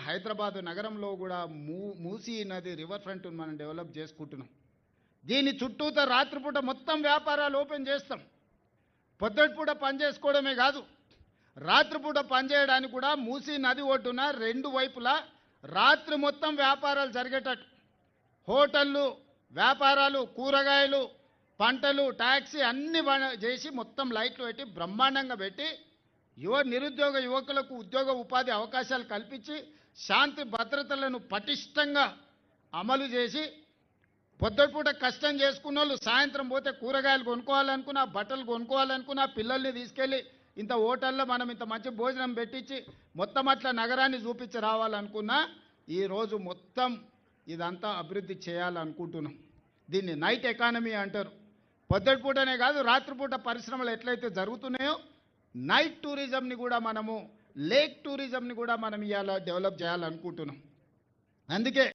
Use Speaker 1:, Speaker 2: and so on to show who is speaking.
Speaker 1: హైదరాబాద్ నగరంలో కూడా మూసీ నది రివర్ ఫ్రంట్ మనం డెవలప్ చేసుకుంటున్నాం. దీని చుట్టూత రాత్రిపూట మొత్తం వ్యాపారాలు ఓపెన్ చేస్తాం. పొద్దుటిపూట పని చేసుకోవడమే కాదు, రాత్రిపూట పనిచేయడానికి కూడా మూసీ నది ఒడ్డున రెండు వైపులా రాత్రి మొత్తం వ్యాపారాలు జరిగేటట్టు హోటళ్ళు, వ్యాపారాలు, కూరగాయలు, పంటలు, ట్యాక్సీ అన్ని చేసి మొత్తం లైట్లు పెట్టి బ్రహ్మాండంగా పెట్టి నిరుద్యోగ యువకులకు ఉద్యోగ ఉపాధి అవకాశాలు కల్పించి శాంతి భద్రతలను పటిష్టంగా అమలు చేసి పొద్దుపూట కష్టం చేసుకున్న వాళ్ళు సాయంత్రం పోతే కూరగాయలు కొనుక్కోవాలనుకున్నా, బట్టలు కొనుక్కోవాలనుకున్నా, పిల్లల్ని తీసుకెళ్ళి ఇంత హోటల్లో మనం ఇంత మంచి భోజనం పెట్టించి మొత్తం అట్లా నగరాన్ని చూపించి రావాలనుకున్నా ఈరోజు మొత్తం ఇదంతా అభివృద్ధి చేయాలనుకుంటున్నాం. దీన్ని నైట్ ఎకానమీ అంటారు. పొద్దుపూటనే కాదు, రాత్రిపూట పరిశ్రమలు ఎట్లయితే జరుగుతున్నాయో నైట్ టూరిజంని కూడా మనము, లేక్ టూరిజంని కూడా మనం ఇవాళ డెవలప్ చేయాలనుకుంటున్నాం. అందుకే